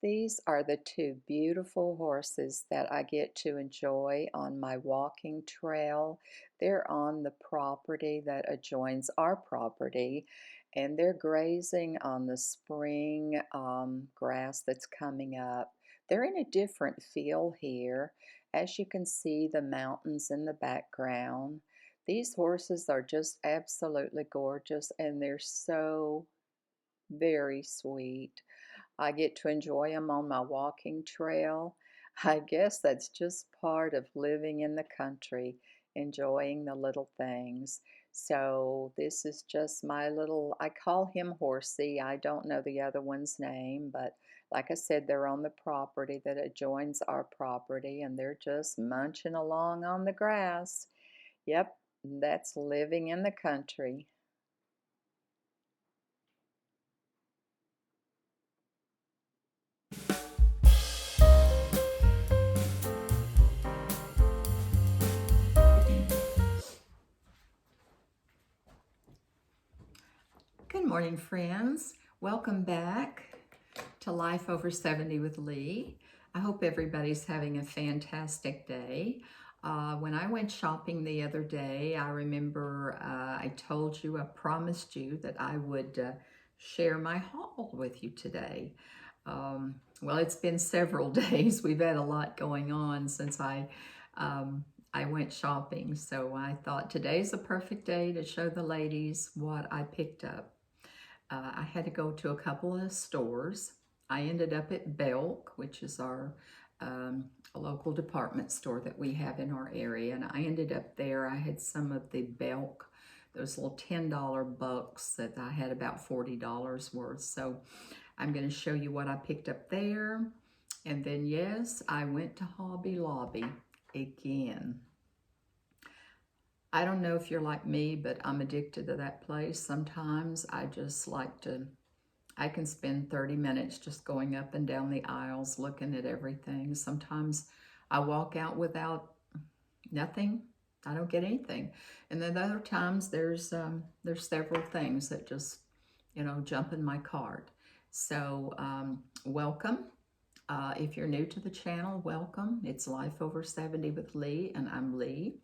These are the two beautiful horses that I get to enjoy on my walking trail. They're on the property that adjoins our property, and they're grazing on the spring grass that's coming up. They're in a different feel here. As you can see, the mountains in the background. These horses are just absolutely gorgeous, and they're so very sweet. I get to enjoy them on my walking trail. I guess that's just part of living in the country, enjoying the little things. So this is just my little, I call him Horsey. I don't know the other one's name, but like I said, they're on the property that adjoins our property, and they're just munching along on the grass. Yep, that's living in the country. Good morning, friends. Welcome back to Life Over 70 with Lee. I hope everybody's having a fantastic day. When I went shopping the other day, I remember I told you, I promised you that I would share my haul with you today. Well, it's been several days. We've had a lot going on since I went shopping, so I thought today's a perfect day to show the ladies what I picked up. I had to go to a couple of stores. I ended up at Belk, which is our a local department store that we have in our area, and I ended up there. I had some of the Belk, those little $10 bucks that I had about $40 worth. So I'm going to show you what I picked up there. And then, yes, I went to Hobby Lobby again. I don't know if you're like me, but I'm addicted to that place. Sometimes I just like to, I can spend 30 minutes just going up and down the aisles looking at everything. Sometimes I walk out without nothing. I don't get anything. And then other times there's several things that just, jump in my cart. So welcome. If you're new to the channel, welcome. It's Life Over 70 with Lee, and I'm Lee.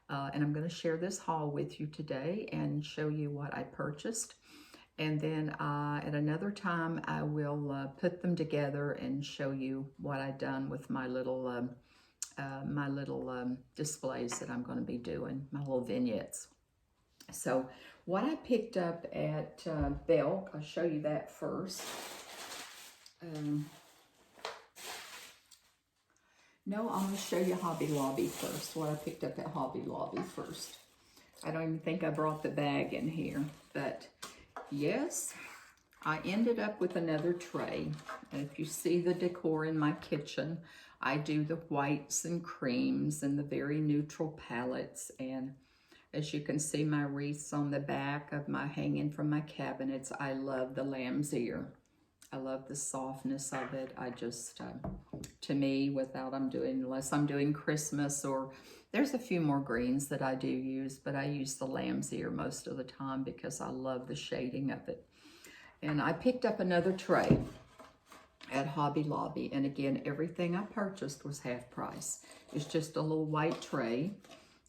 And I'm going to share this haul with you today and show you what I purchased. And then at another time, I will put them together and show you what I've done with my little displays that I'm going to be doing, my little vignettes. So what I picked up at Belk, I'll show you that first. No, I'm going to show you Hobby Lobby first, what I picked up at Hobby Lobby first. I don't even think I brought the bag in here, but yes, I ended up with another tray. And if you see the decor in my kitchen, I do the whites and creams and the very neutral palettes. And as you can see, my wreaths on the back of my hanging from my cabinets, I love the lamb's ear. I love the softness of it. I just, to me, unless I'm doing Christmas, or there's a few more greens that I do use, but I use the lamb's ear most of the time because I love the shading of it. And I picked up another tray at Hobby Lobby. And again, everything I purchased was half price. It's just a little white tray.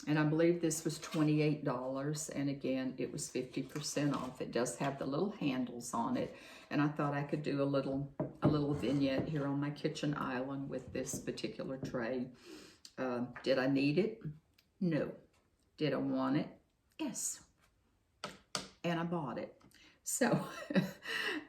And I believe this was $28, and again, it was 50% off. It does have the little handles on it, and I thought I could do a little vignette here on my kitchen island with this particular tray. Did I need it? No. Did I want it? Yes. And I bought it. So,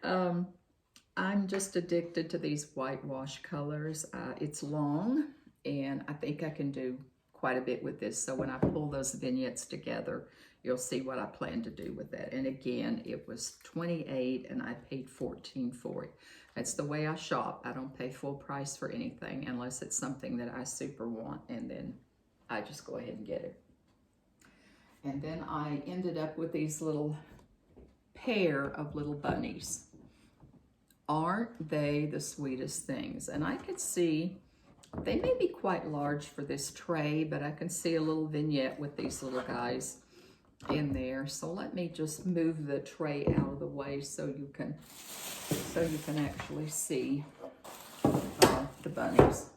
I'm just addicted to these whitewash colors. It's long, and I think I can do quite a bit with this. So when I pull those vignettes together, you'll see what I plan to do with that. And again, it was $28 and I paid $14 for it. That's the way I shop. I don't pay full price for anything unless it's something that I super want, and then I just go ahead and get it. And then I ended up with these little pair of little bunnies. Aren't they the sweetest things? And I could see they may be quite large for this tray, but I can see a little vignette with these little guys in there. So let me just move the tray out of the way so you can actually see the bunnies.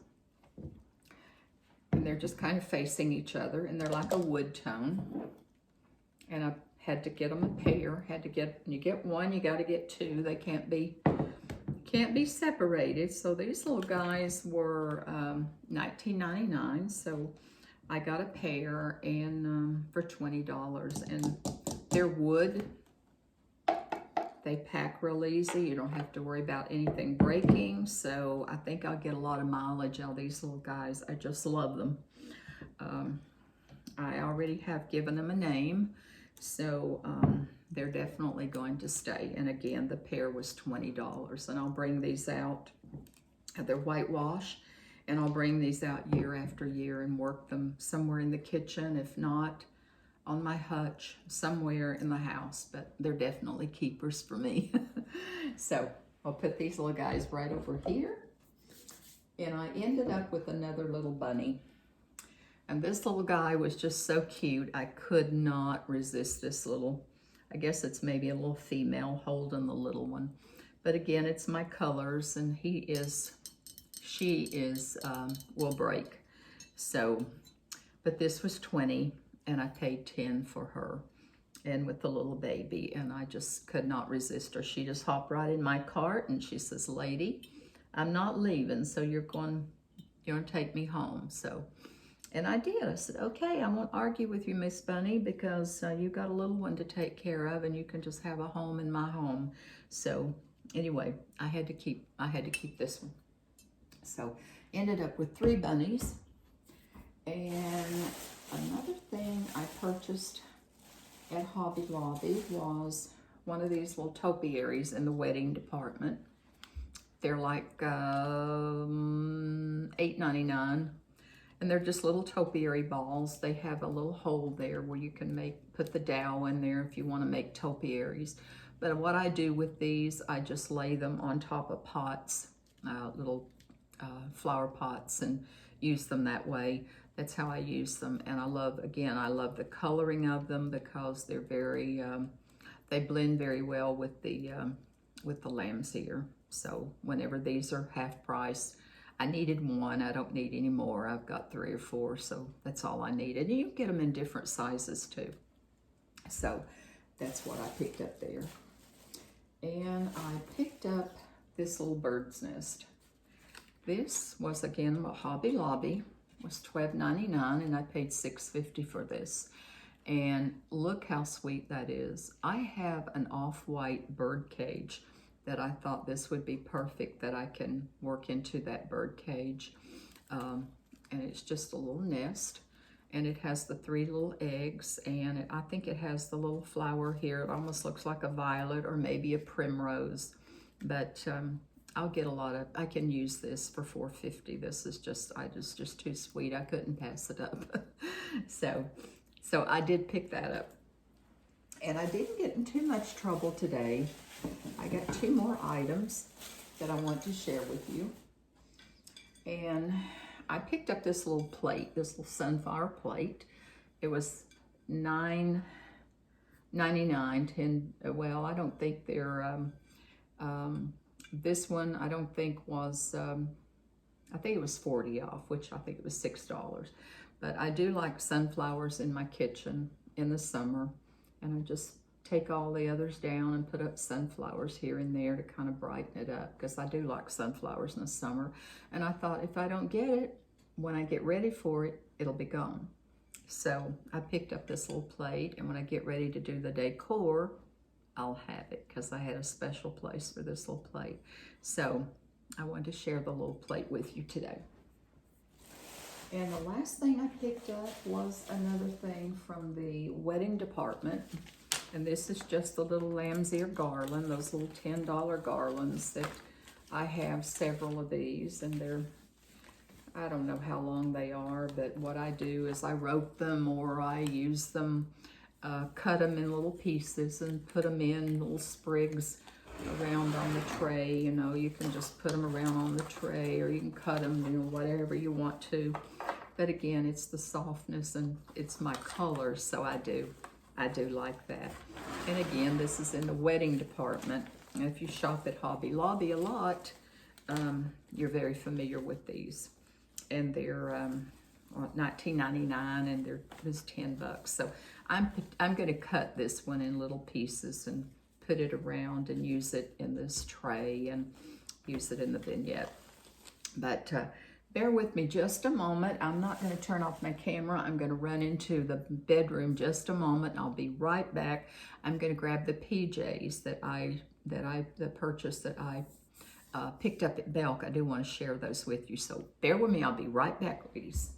And they're just kind of facing each other, and they're like a wood tone. And I had to get them a pair. You get one, you got to get two. They can't be separated. So these little guys were $19.99. So I got a pair and for $20, and they're wood. They pack real easy. You don't have to worry about anything breaking. So I think I'll get a lot of mileage out of these little guys. I just love them. I already have given them a name. So they're definitely going to stay. And again, the pair was $20. And I'll bring these out. They're whitewash. And I'll bring these out year after year and work them somewhere in the kitchen. If not, on my hutch, somewhere in the house. But they're definitely keepers for me. So I'll put these little guys right over here. And I ended up with another little bunny. And this little guy was just so cute. I could not resist this little, I guess it's maybe a little female holding the little one. But again, it's my colors, and she is, will break. So, but this was 20, and I paid 10 for her, and with the little baby, and I just could not resist her. She just hopped right in my cart, and she says, "Lady, I'm not leaving, so you're going to take me home." So, and I did. I said, "Okay, I won't argue with you, Miss Bunny, because you got a little one to take care of, and you can just have a home in my home." So anyway, I had to keep this one. So ended up with 3 bunnies. And another thing I purchased at Hobby Lobby was one of these little topiaries in the wedding department. They're like $8.99. And they're just little topiary balls. They have a little hole there where you can put the dowel in there if you want to make topiaries. But what I do with these, I just lay them on top of pots, little flower pots, and use them that way. That's how I use them. And I love the coloring of them because they're very, they blend very well with the lamb's ear. So whenever these are half price, I needed one. I don't need any more. I've got 3 or 4, so that's all I needed. And you can get them in different sizes too. So that's what I picked up there. And I picked up this little bird's nest. This was, again, a Hobby Lobby. It was $12.99, and I paid $6.50 for this. And look how sweet that is. I have an off-white bird cage that I thought this would be perfect, that I can work into that bird cage. And it's just a little nest, and it has the 3 little eggs, and I think it has the little flower here. It almost looks like a violet or maybe a primrose, but I'll get I can use this for $4.50. This is just too sweet. I couldn't pass it up. So I did pick that up. And I didn't get in too much trouble today. I got 2 more items that I want to share with you. And I picked up this little plate, this little sunflower plate. It was $9.99. Well, I don't think they're, this one I don't think was, I think it was 40 off, which I think it was $6. But I do like sunflowers in my kitchen in the summer. And I just take all the others down and put up sunflowers here and there to kind of brighten it up, because I do like sunflowers in the summer. And I thought, if I don't get it, when I get ready for it, it'll be gone. So I picked up this little plate, and when I get ready to do the decor, I'll have it, because I had a special place for this little plate. So I wanted to share the little plate with you today. And the last thing I picked up was another thing from the wedding department. And this is just the little lamb's ear garland, those little $10 garlands that I have several of these. And they're, I don't know how long they are, but what I do is I rope them, or I use them, cut them in little pieces and put them in little sprigs around on the tray. You know, you can just put them around on the tray, or you can cut them, you know, whatever you want to. But again, it's the softness and it's my colors, so I do like that. And again, this is in the wedding department. And if you shop at Hobby Lobby a lot, you're very familiar with these. And they're $19.99, and they're just $10. So I'm going to cut this one in little pieces and put it around and use it in this tray and use it in the vignette. But bear with me just a moment. I'm not going to turn off my camera. I'm going to run into the bedroom just a moment, and I'll be right back. I'm going to grab the PJs the purchase that I picked up at Belk. I do want to share those with you. So bear with me. I'll be right back, ladies.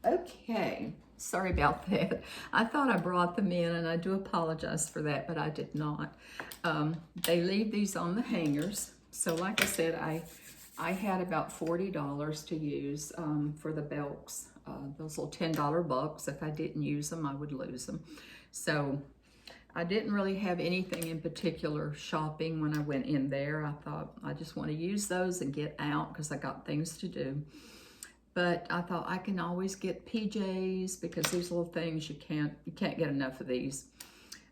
Okay, sorry about that. I thought I brought them in, and I do apologize for that, but I did not. They leave these on the hangers. So like I said, I had about $40 to use for the Belks, those little $10 bucks. If I didn't use them, I would lose them. So I didn't really have anything in particular shopping when I went in there. I thought I just want to use those and get out because I got things to do. But I thought I can always get PJs because these little things you can't get enough of these,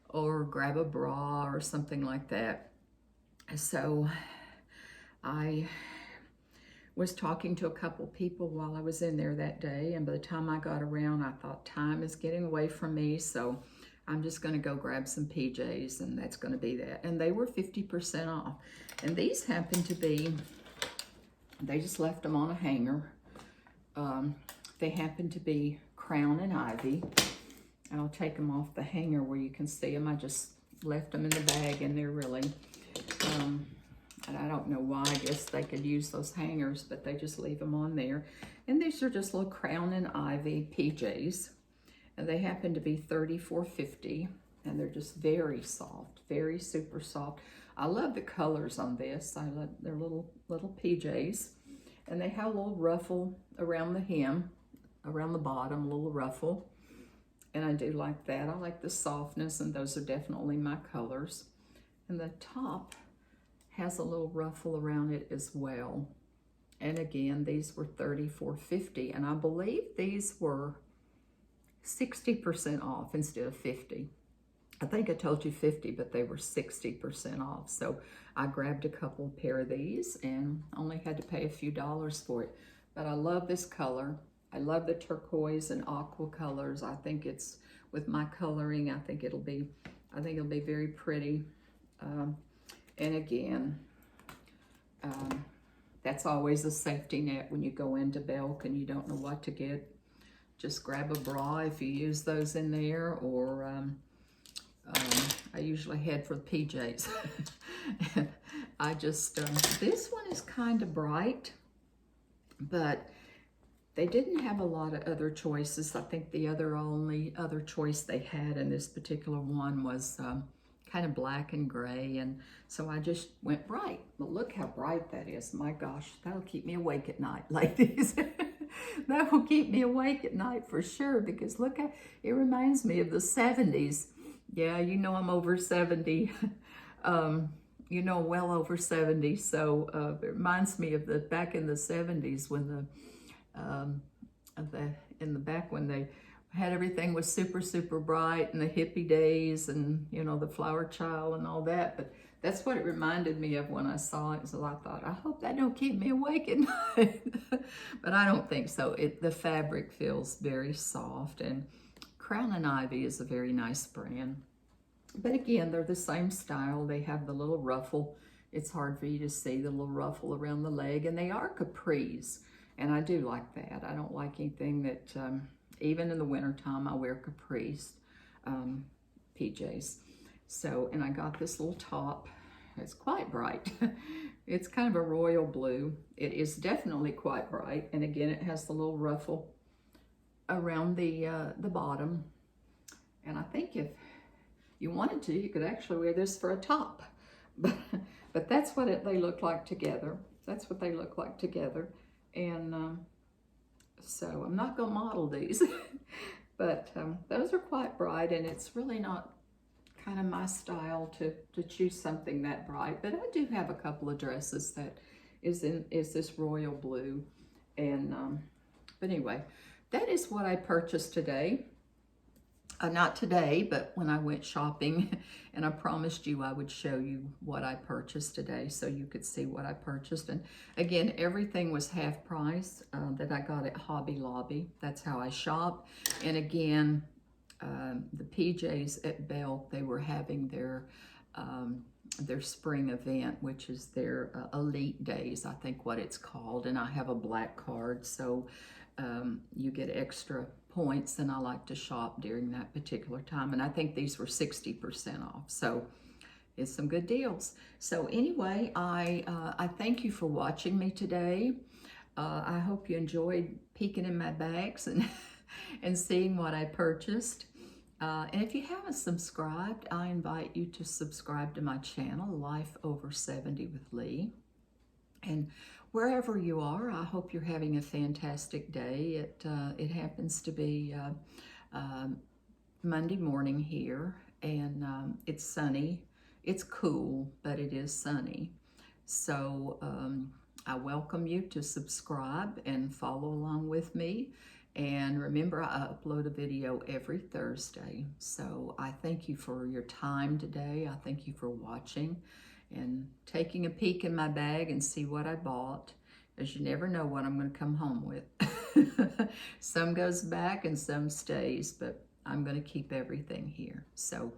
or grab a bra or something like that. So I was talking to a couple people while I was in there that day, and by the time I got around, I thought time is getting away from me, so I'm just going to go grab some PJs, and that's going to be that. And they were 50% off. And these happen to be, they just left them on a hanger. They happen to be Crown and Ivy. And I'll take them off the hanger where you can see them. I just left them in the bag, and they're really, and I don't know why. I guess they could use those hangers, but they just leave them on there. And these are just little Crown and Ivy PJs. And they happen to be $34.50, and they're just very soft, very super soft. I love the colors on this. I love their little PJs. And they have a little ruffle around the hem, around the bottom, a little ruffle. And I do like that. I like the softness, and those are definitely my colors. And the top has a little ruffle around it as well. And again, these were $34.50, and I believe these were 60% off instead of 50. I think I told you 50, but they were 60% off. So I grabbed a couple pair of these and only had to pay a few dollars for it. But I love this color. I love the turquoise and aqua colors. I think it's, with my coloring, I think it'll be very pretty. And again, that's always a safety net when you go into Belk and you don't know what to get. Just grab a bra if you use those in there, or I usually head for the PJs. I just, this one is kind of bright, but they didn't have a lot of other choices. I think the only other choice they had in this particular one was kind of black and gray, and so I just went bright. But look how bright that is. My gosh, that'll keep me awake at night, ladies. That will keep me awake at night for sure, because look, it reminds me of the 70s. Yeah, you know I'm over 70. You know, well over 70. So it reminds me of the back in the 70s when when they had everything was super, super bright, and the hippie days, and you know, the flower child and all that. But that's what it reminded me of when I saw it. So I thought, I hope that don't keep me awake at night. But I don't think so. The fabric feels very soft, and Crown and Ivy is a very nice brand. But again, they're the same style. They have the little ruffle. It's hard for you to see the little ruffle around the leg, and they are capris. And I do like that. I don't like anything that, even in the wintertime, I wear capris, PJs. So, and I got this little top. It's quite bright. It's kind of a royal blue. It is definitely quite bright. And again, it has the little ruffle around the bottom. And I think if you wanted to, you could actually wear this for a top. But that's what they look like together. That's what they look like together. And so I'm not going to model these. But those are quite bright, and it's really not kind of my style to choose something that bright, but I do have a couple of dresses that is this royal blue. And but anyway, that is what I purchased today. Not today, but when I went shopping, and I promised you I would show you what I purchased today so you could see what I purchased. And again, everything was half price that I got at Hobby Lobby. That's how I shop. And again, the PJs at Belk, they were having their spring event, which is their Elite Days, I think what it's called. And I have a black card, so you get extra points, and I like to shop during that particular time. And I think these were 60% off, so it's some good deals. So anyway, I thank you for watching me today. I hope you enjoyed peeking in my bags and and seeing what I purchased. And if you haven't subscribed, I invite you to subscribe to my channel, Life Over 70 with Lee. And wherever you are, I hope you're having a fantastic day. It happens to be Monday morning here, and it's sunny. It's cool, but it is sunny. So I welcome you to subscribe and follow along with me. And remember, I upload a video every Thursday. So I thank you for your time today. I thank you for watching and taking a peek in my bag and see what I bought, as you never know what I'm going to come home with. Some goes back and some stays, but I'm going to keep everything here. So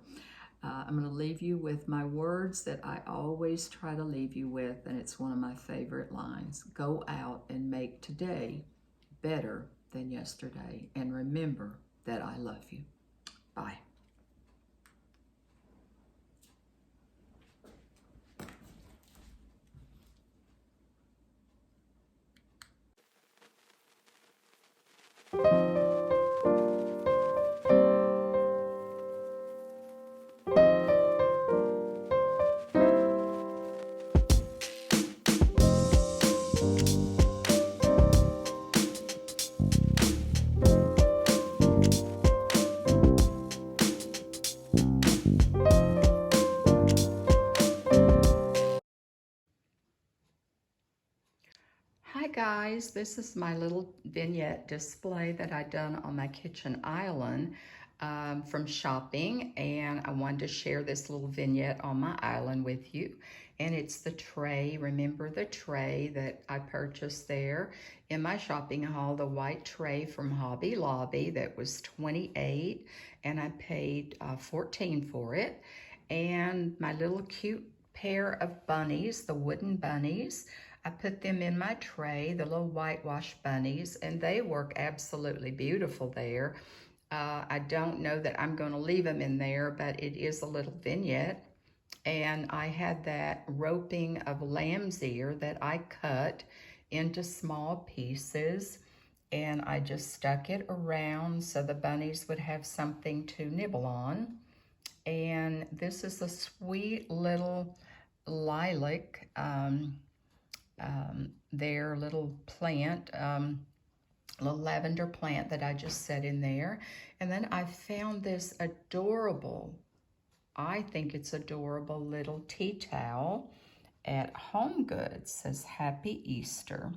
I'm going to leave you with my words that I always try to leave you with, and it's one of my favorite lines. Go out and make today better than yesterday, and remember that I love you. Bye. Hi guys, this is my little vignette display that I done on my kitchen island from shopping, and I wanted to share this little vignette on my island with you. And it's the tray. Remember the tray that I purchased there in my shopping haul, the white tray from Hobby Lobby that was $28, and I paid $14 for it. And my little cute pair of bunnies, the wooden bunnies, I put them in my tray, the little whitewash bunnies, and they work absolutely beautiful there. I don't know that I'm going to leave them in there, but it is a little vignette. And I had that roping of lamb's ear that I cut into small pieces, and I just stuck it around so the bunnies would have something to nibble on. And this is a sweet little lilac, their little plant, little lavender plant that I just set in there. And then I found this adorable, I think it's adorable, little tea towel at Home Goods. Says Happy Easter.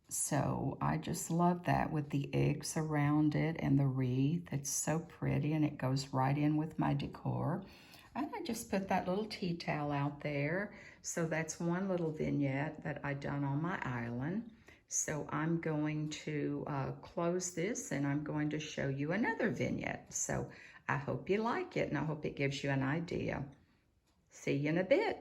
So I just love that with the eggs around it and the wreath. It's so pretty, and it goes right in with my decor. And I just put that little tea towel out there. So that's one little vignette that I done on my island. So I'm going to close this, and I'm going to show you another vignette. So I hope you like it, and I hope it gives you an idea. See you in a bit.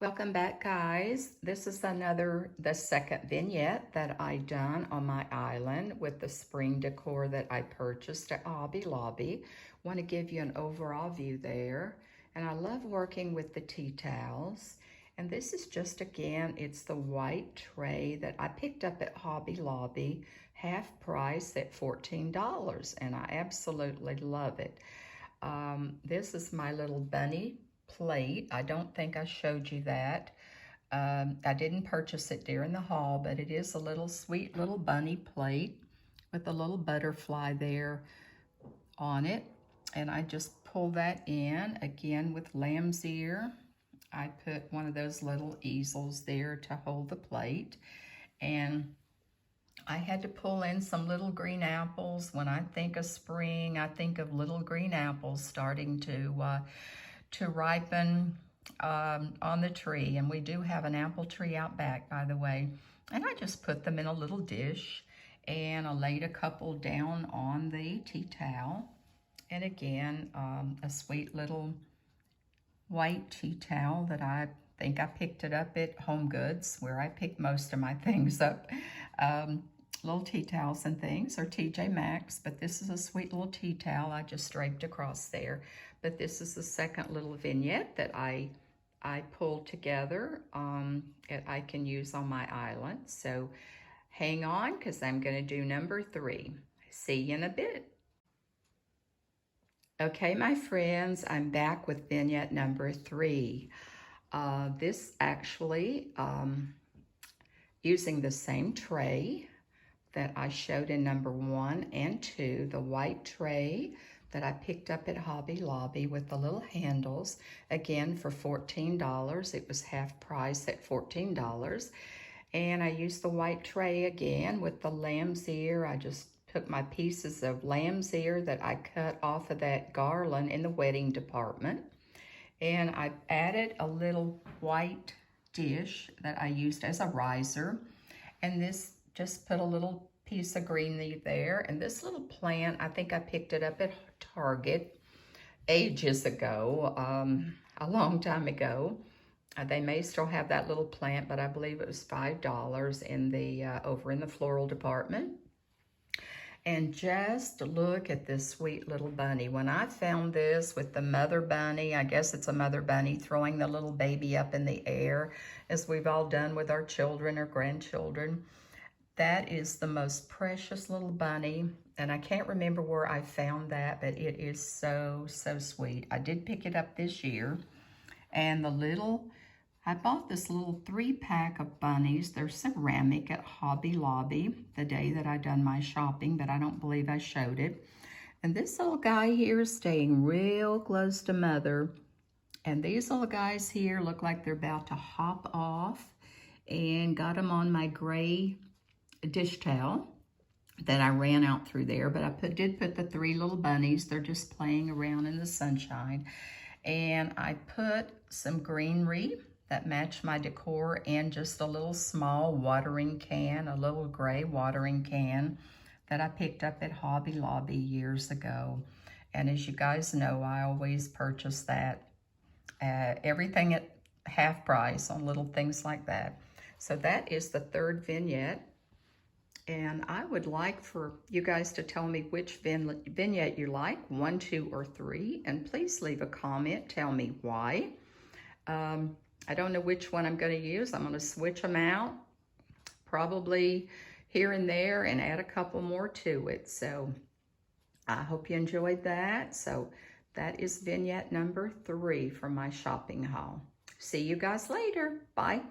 Welcome back, guys. This is the second vignette that I done on my island with the spring decor that I purchased at Hobby Lobby. Want to give you an overall view there. And I love working with the tea towels. And this is just, again, it's the white tray that I picked up at Hobby Lobby, half price at $14, and I absolutely love it. This is my little bunny plate. I don't think I showed you that. I didn't purchase it during the haul, but it is a little sweet little bunny plate with a little butterfly there on it. and I just pull that in again with lamb's ear. I put one of those little easels there to hold the plate, and I had to pull in some little green apples. When I think of spring, I think of little green apples starting to ripen on the tree. And we do have an apple tree out back, by the way. And I just put them in a little dish, and I laid a couple down on the tea towel. And again, a sweet little white tea towel that I think I picked it up at Home Goods, where I pick most of my things up. Little tea towels and things, or TJ Maxx, but this is a sweet little tea towel I just draped across there. But this is the second little vignette that I pulled together that I can use on my island. So hang on, because I'm going to do number 3. See you in a bit. Okay, my friends, I'm back with vignette number 3. This actually, using the same tray that I showed in number 1 and 2, the white tray that I picked up at Hobby Lobby with the little handles, again for $14. It was half price at $14. And I used the white tray again with the lamb's ear. I just took my pieces of lamb's ear that I cut off of that garland in the wedding department, and I added a little white dish that I used as a riser, and this just put a little piece of green leaf there. And this little plant, I think I picked it up at Target ages ago, a long time ago. They may still have that little plant, but I believe it was $5 in the over in the floral department. And just look at this sweet little bunny. When I found this with the mother bunny, I guess it's a mother bunny throwing the little baby up in the air, as we've all done with our children or grandchildren. That is the most precious little bunny, and I can't remember where I found that, but it is so, so sweet. I did pick it up this year, and I bought this little 3-pack of bunnies. They're ceramic at Hobby Lobby the day that I done my shopping, but I don't believe I showed it. And this little guy here is staying real close to mother, and these little guys here look like they're about to hop off, and got them on my gray dish towel that I ran out through there. But I did put the 3 little bunnies. They're just playing around in the sunshine. And I put some greenery that matched my decor, and just a little small watering can, a little gray watering can that I picked up at Hobby Lobby years ago. And as you guys know, I always purchase that, everything at half price on little things like that. So that is the 3rd vignette. And I would like for you guys to tell me which vignette you like, 1, 2, or 3. And please leave a comment. Tell me why. I don't know which one I'm going to use. I'm going to switch them out, probably here and there, and add a couple more to it. So I hope you enjoyed that. So that is vignette number 3 from my shopping haul. See you guys later. Bye.